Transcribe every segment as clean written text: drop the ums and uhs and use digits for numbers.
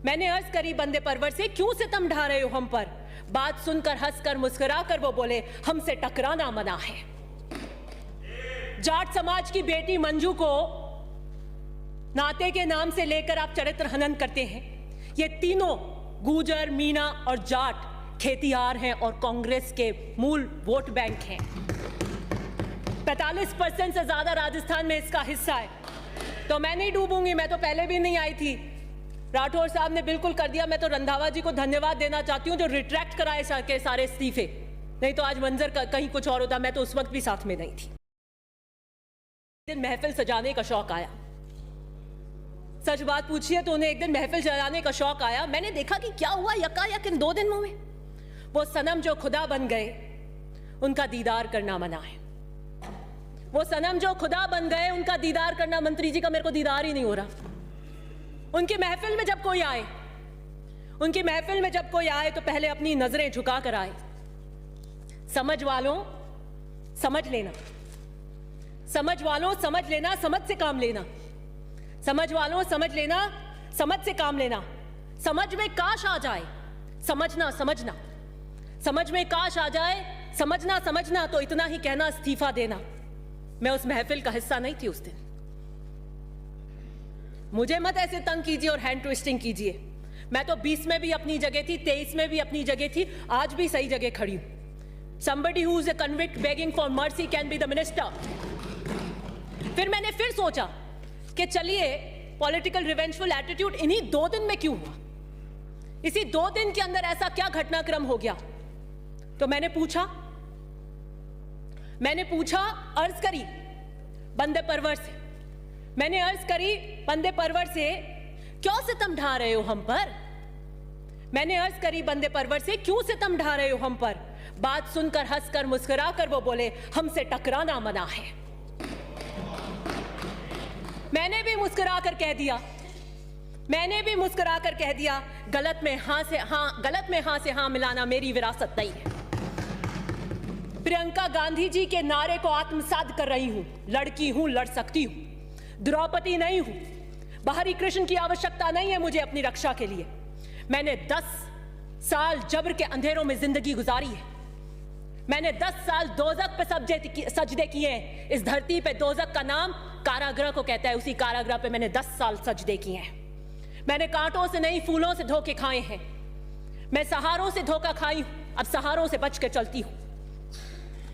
मैंने अर्ज करी बंदे परवर से, क्यों सितम ढा रहे हो हम पर? बात सुनकर हंसकर मुस्कुराकर वो बोले, हमसे टकराना मना है। जाट समाज की बेटी मंजू को नाते के नाम से लेकर आप चरित्र हनन करते हैं। ये तीनों गुजर, मीणा और जाट खेतिहार हैं और कांग्रेस के मूल वोट बैंक हैं। 45% से ज्यादा राजस्थान में इसका हिस्सा है। तो मैं नहीं डूबूंगी, मैं तो पहले भी नहीं आई थी। राठौर साहब ने बिल्कुल कर दिया। मैं तो रंधावा जी को धन्यवाद देना चाहती हूँ जो रिट्रैक्ट कराए के सारे इस्तीफे, नहीं तो आज मंजर कहीं कुछ और होता। मैं तो उस वक्त भी साथ में नहीं थी। दिन महफिल सजाने का शौक आया, सच बात पूछिए तो उन्हें एक दिन महफिल सजाने का शौक आया। मैंने देखा कि क्या हुआ यकायक इन 2 दिनों में। वो सनम जो खुदा बन गए उनका दीदार करना मना है। वो सनम जो खुदा बन गए उनका दीदार करना, मंत्री जी का मेरे को दीदार ही नहीं हो रहा। उनकी महफिल में जब कोई आए, उनकी महफिल में जब कोई आए तो पहले अपनी नजरें झुका कर आए। समझ वालों समझ लेना, समझ वालों समझ लेना, समझ से काम लेना। समझ वालों समझ लेना, समझ से काम लेना। समझ में काश आ जाए, समझना समझना। समझ में काश आ जाए, समझना समझना। तो इतना ही कहना, इस्तीफा देना। मैं उस महफिल का हिस्सा नहीं थी उस दिन। मुझे मत ऐसे तंग कीजिए और हैंड ट्विस्टिंग कीजिए। मैं तो 20 में भी अपनी जगह थी, 23 में भी अपनी जगह थी, आज भी सही जगह खड़ी हूं। Somebody who is a convict begging for mercy can be the minister. फिर मैंने फिर सोचा कि चलिए पॉलिटिकल रिवेंजफुल एटीट्यूड इन्हीं 2 दिन में क्यों हुआ? इसी 2 दिन के अंदर ऐसा क्या घटनाक्रम हो गया? तो मैंने पूछा, अर्ज करी बंदे परवर से। मैंने अर्ज करी बंदे परवर से, क्यों सितम ढा रहे हो हम पर? मैंने अर्ज करी बंदे परवर से, क्यों सितम ढा रहे हो हम पर? बात सुनकर हंसकर मुस्कुराकर वो बोले, हमसे टकराना मना है। मैंने भी मुस्कुराकर कह दिया, गलत में हां से हां मिलाना मेरी विरासत नहीं है। प्रियंका गांधी जी के नारे को आत्मसात कर रही हूं। लड़की हूं, लड़ सकती हूं, द्रौपदी नहीं हूं। बाहरी कृष्ण की आवश्यकता नहीं है मुझे अपनी रक्षा के लिए। मैंने 10 साल जबर के अंधेरों में जिंदगी गुजारी है। मैंने 10 साल दोजक पे सजदे किए हैं। इस धरती पे दोजक का नाम कारागृह को कहता है। उसी कारागृह पे मैंने 10 साल सजदे किए हैं। मैंने कांटों से नहीं, फूलों से धोखे खाए हैं। मैं सहारों से धोखा खाई हूं, अब सहारों से बच के चलती हूं।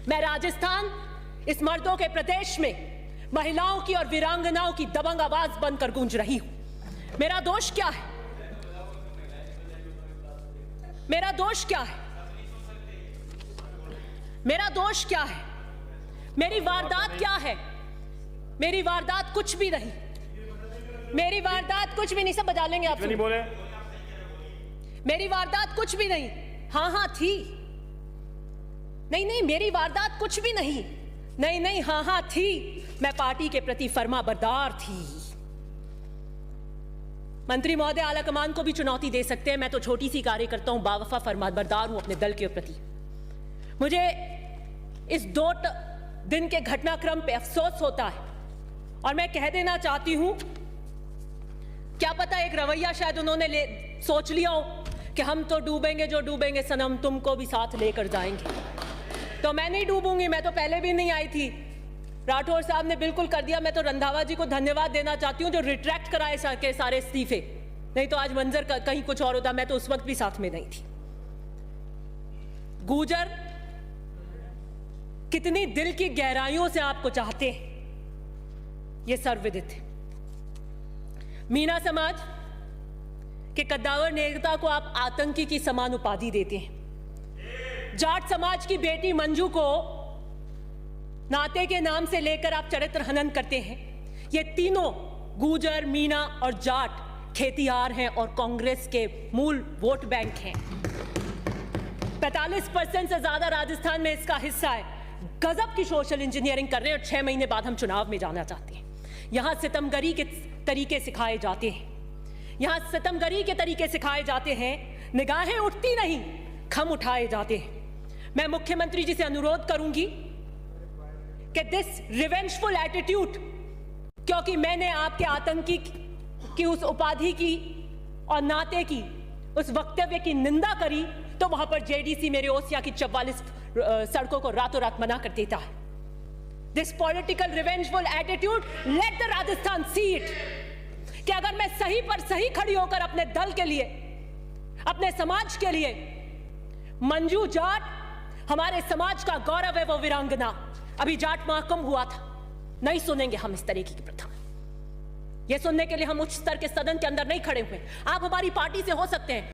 मैं राजस्थान, इस मर्दों के प्रदेश में महिलाओं की और वीरांगनाओं की दबंग आवाज बनकर गूंज रही हूं। मेरा दोष क्या है? मेरा दोष क्या है? मेरा दोष क्या है? मेरी वारदात क्या है? मेरी वारदात कुछ भी नहीं। मेरी वारदात कुछ भी नहीं। सब बजा लेंगे आप। मेरी वारदात कुछ भी नहीं। हाँ थी। नहीं, मेरी वारदात कुछ भी नहीं। नहीं, हाँ थी। मैं पार्टी के प्रति फर्माबरदार थी। मंत्री महोदय आला कमान को भी चुनौती दे सकते हैं। मैं तो छोटी सी कार्यकर्ता हूं, बावफा फर्माबरदार हूं अपने दल के प्रति। मुझे इस 2 दिन के घटनाक्रम पे अफसोस होता है और मैं कह देना चाहती हूं, क्या पता एक रवैया शायद उन्होंने सोच लिया हो कि हम तो डूबेंगे, जो डूबेंगे सनम तुमको भी साथ लेकर जाएंगे। तो मैं नहीं डूबूंगी, मैं तो पहले भी नहीं आई थी। राठौर साहब ने बिल्कुल कर दिया। मैं तो रंधावा जी को धन्यवाद देना चाहती हूं जो रिट्रैक्ट कराए के सारे इस्तीफे, नहीं तो आज मंजर कहीं कुछ और होता। मैं तो उस वक्त भी साथ में नहीं थी। गुजर कितनी दिल की गहराइयों से आपको चाहते हैं यह सर्वविदित है। मीणा समाज के कद्दावर नेता को आप आतंकी की समान उपाधि देते हैं। जाट समाज की बेटी मंजू को नाते के नाम से लेकर आप चरित्र हनन करते हैं। ये तीनों गुजर, मीणा और जाट खेतिहार हैं और कांग्रेस के मूल वोट बैंक हैं। 45% से ज्यादा राजस्थान में इसका हिस्सा है। गजब की सोशल इंजीनियरिंग कर रहे हैं और 6 महीने बाद हम चुनाव में जाना चाहते हैं। यहां सितमगरी के तरीके सिखाए जाते हैं। यहां सितमगरी के तरीके सिखाए जाते हैं। निगाहें उठती नहीं, खम उठाए जाते हैं। मैं मुख्यमंत्री जी से अनुरोध करूंगी कि दिस रिवेंजफुल एटीट्यूड, क्योंकि मैंने आपके आतंकी की उस उपाधि की और नाते की उस वक्तव्य की निंदा करी तो वहां पर जेडीसी मेरे ओसिया की 44 सड़कों को रातों रात मना कर देता है। This political revengeful attitude, let the Rajasthan see it, कि अगर मैं सही पर सही खड़ी होकर अपने दल के लिए, अपने समाज के लिए, मंजू जाट हमारे समाज का गौरव है, वो वीरांगना, अभी जाट महाकुंभ हुआ था, नहीं सुनेंगे हम इस तरीके की प्रथा। यह सुनने के लिए हम उच्च स्तर के सदन के अंदर नहीं खड़े हुए। आप हमारी पार्टी से हो सकते हैं,